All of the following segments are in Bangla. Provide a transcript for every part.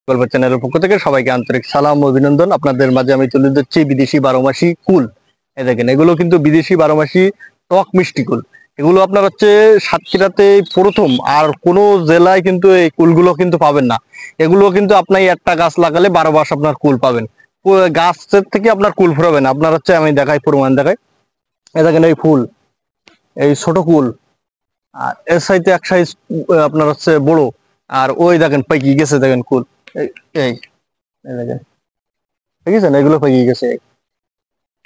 গল্পের চ্যানেলের পক্ষ থেকে সবাইকে আন্তরিক সালাম ও অভিনন্দন। আপনাদের মাঝে আমি তুলে ধরছি বিদেশি 12 মাসি কুল। এই দেখেন, এগুলো কিন্তু বিদেশি 12 মাসি টক মিষ্টি কুল। এগুলো আপনার হচ্ছে সাতক্ষীরাতে প্রথম, আর কোনো জেলায় কিন্তু এই কুলগুলো কিন্তু পাবেন না। এগুলো কিন্তু আপনার একটা গাছ লাগালে 12 মাস আপনার কুল পাবেন। গাছের থেকে আপনার কুল ফুরাবেন। আপনার হচ্ছে আমি দেখাই, প্রমাণ দেখাই। এই দেখেন, এই ফুল, এই ছোট কুল, আর এর সাইতে এক সাইজ আপনার হচ্ছে বড়, আর ওই দেখেন পাইকি গেছে, দেখেন কুল। এই এই দেখেন, ঠিক আছে না, এগুলো পাইকি গেছে।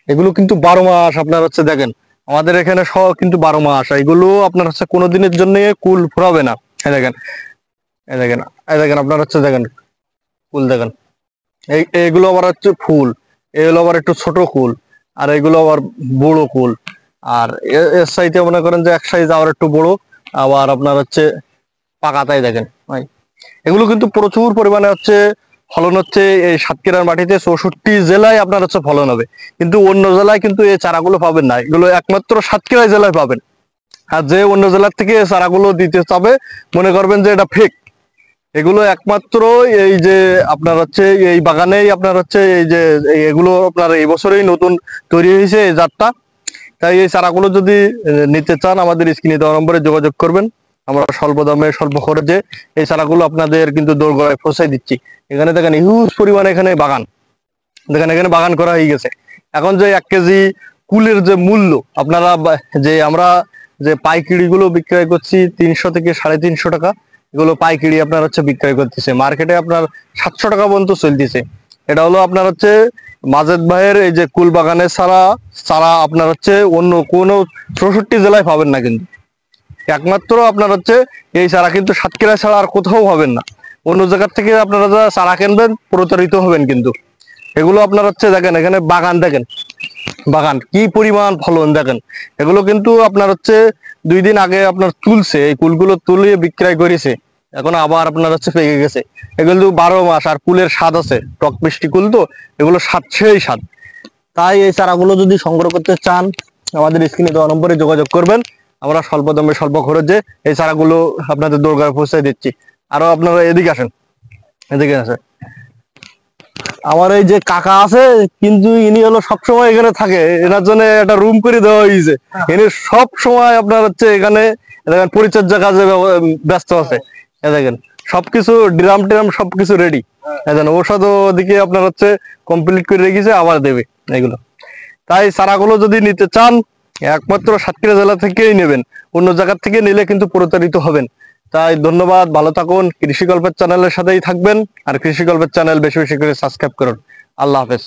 এগুলো কিন্তু 12 মাস আপনার হচ্ছে দেখেন, আমাদের এখানে সব কিন্তু 12 মাস। এগুলো আপনার হচ্ছে কোনো দিনের জন্য কুল ফুরাবে না। এই দেখেন, এই দেখেন, এই দেখেন, আপনার হচ্ছে দেখেন কুল দেখেন। এইগুলো আবার হচ্ছে ফুল, এগুলো আবার একটু ছোট কুল, আর এগুলো আবার বড় কুল। আর এর সাইতে মনে করেন যে এক সাইজ আবার একটু বড়, আবার আপনার হচ্ছে পাকাতাই দেখেন ভাই। এগুলো কিন্তু প্রচুর পরিমাণে হচ্ছে ফলন হচ্ছে এই সাতক্ষীরার মাটিতে। 64 জেলায় আপনার হচ্ছে ফলন হবে, কিন্তু অন্য জেলায় কিন্তু এই চারাগুলো পাবেন না। এগুলো একমাত্র সাতক্ষীরা জেলায় পাবেন। আর যে অন্য জেলার থেকে চারাগুলো দিতে চাবে, মনে করবেন যে এটা ফেক। এগুলো একমাত্র এই যে আপনার হচ্ছে এই বাগানেই আপনার হচ্ছে এই যে এগুলো আপনার এই বছরেই নতুন তৈরি হয়েছে এই জাতটা। তাই এই চারাগুলো যদি নিতে চান, আমাদের স্ক্রিনে দেওয়া নম্বরে যোগাযোগ করবেন। আমরা স্বল্প দামে স্বল্প খরচে এই চারাগুলো আপনাদের কিন্তু দোরগোড়ায় পৌঁছাই দিচ্ছি। এখানে দেখেন হিউজ পরিমাণে এখানে বাগান, দেখেন এখানে বাগান করা হয়ে গেছে। এখন যে 1 কেজি কুলের যে মূল্য, আপনারা যে আমরা যে পাইকিরি গুলো বিক্রয় করছি 300 থেকে 350 টাকা, এগুলো পাইকিরি আপনার হচ্ছে বিক্রয় করতেছে মার্কেটে আপনার 700 টাকা পর্যন্ত চলতেছে। এটা হলো আপনার হচ্ছে মাজেদ ভাইয়ের এই যে কুল বাগানের চারা আপনার হচ্ছে অন্য কোনো 64 জেলায় পাবেন না, কিন্তু একমাত্র আপনার হচ্ছে এই চারা কিন্তু সাতক্ষীরা ছাড়া আর কোথাও পাবেন না। অন্য জায়গার থেকে আপনারা যারা চারা কিনবেন প্রতারিত হবেন। কিন্তু এগুলো আপনার হচ্ছে দেখেন, এখানে বাগান দেখেন, বাগান কি পরিমাণ ফলন দেখেন। এগুলো কিন্তু আপনার হচ্ছে 2 দিন আগে আপনার তুলছে, এই কুলগুলো তুলিয়ে বিক্রয় করেছে, এখন আবার আপনার হচ্ছে পেকে গেছে। এগুলো 12 মাস, আর কুলের স্বাদ আছে, টক মিষ্টি কুল তো, এগুলো স্বাদ সেই স্বাদ। তাই এই চারাগুলো যদি সংগ্রহ করতে চান, আমাদের স্ক্রিনে দেওয়া নম্বরে যোগাযোগ করবেন। আমরা স্বল্প দামে স্বল্প খরচে এই চারাগুলো আপনাদের দোরগোড়ায় পৌঁছে দিচ্ছি। আরো আপনারা এদিকে আসেন, এদিকে আসেন। আমার এই যে কাকা আছে, কিন্তু ইনি হলো সবসময় এখানে থাকে, এনার জন্য একটা রুম করে দেওয়া হয়েছে। ইনি সব সময় আপনার হচ্ছে এখানে দেখেন পরিচর্যা কাজে ব্যস্ত আছে। দেখেন সবকিছু ড্রাম ট্রাম সবকিছু রেডি। দেখেন ঔষধ ওদিকে আপনার হচ্ছে কমপ্লিট করে রেখেছে, আবার দেবে এগুলো। তাই চারাগুলো যদি নিতে চান, একমাত্র সাতক্ষীরা জেলা থেকেই নেবেন, অন্য জায়গা থেকে নিলে কিন্তু প্রতারিত হবেন। তাই ধন্যবাদ, ভালো থাকুন, কৃষি গল্পের চ্যানেলের সাথেই থাকবেন। আর কৃষি গল্পের চ্যানেল বেশি বেশি করে সাবস্ক্রাইব করুন। আল্লাহ হাফেজ।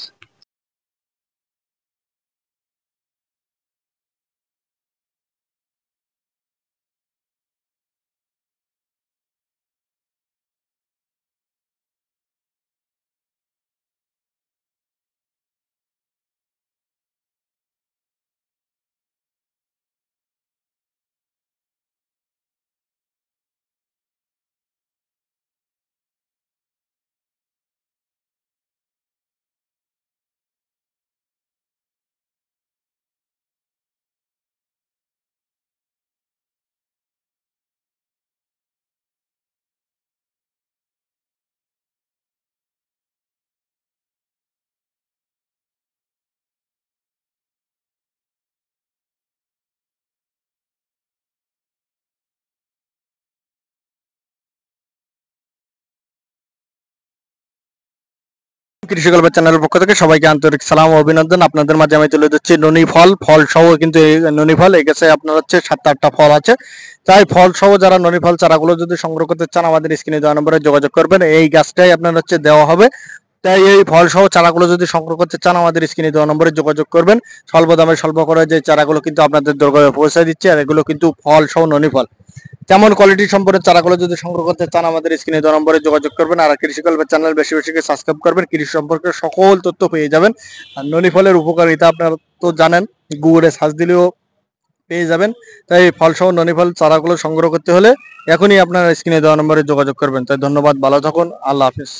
কৃষি গল্পের চ্যানেলের পক্ষ থেকে সবাইকে আন্তরিক সালাম ও অভিনন্দন। আপনাদের মাঝে আমি তুলে দিচ্ছি ননি ফল, ফল সহ কিন্তু এই ননি ফল এই গাছে আপনার হচ্ছে 7-8টা ফল আছে। তাই ফল সহ যারা ননি ফল চারাগুলো যদি সংগ্রহ করতে চান, আমাদের স্ক্রিনে দেওয়া নম্বরে যোগাযোগ করবেন। এই গাছটাই আপনার হচ্ছে দেওয়া হবে। তাই এই ফল সহ চারাগুলো যদি সংগ্রহ করতে চান, আমাদের স্ক্রিনে দেওয়া নম্বরে যোগাযোগ করবেন। স্বল্প দামে স্বল্প করে যে চারাগুলো কিন্তু আপনাদের দোরগোড়ায় পৌঁছে দিচ্ছে, আর এগুলো কিন্তু ফল সহ ননি ফল। কেমন কোয়ালিটি সম্পর্কে চারাগুলো যদি সংগ্রহ করতে চান, আমাদের স্ক্রিনে দেওয়া নম্বরে যোগাযোগ করবেন। আর কৃষি গল্পের চ্যানেল বেশি বেশি করে সাবস্ক্রাইব করবেন, কৃষি সম্পর্কে সকল তথ্য পেয়ে যাবেন। আর ননি ফলের উপকারিতা আপনারা তো জানেন, গুগলে সার্চ দিলেও পেয়ে যাবেন। তাই ফল সহ ননি ফল চারাগুলো সংগ্রহ করতে হলে এখনই আপনার স্ক্রিনে দেওয়া নম্বরে যোগাযোগ করবেন। তাই ধন্যবাদ, ভালো থাকুন, আল্লাহ হাফিজ।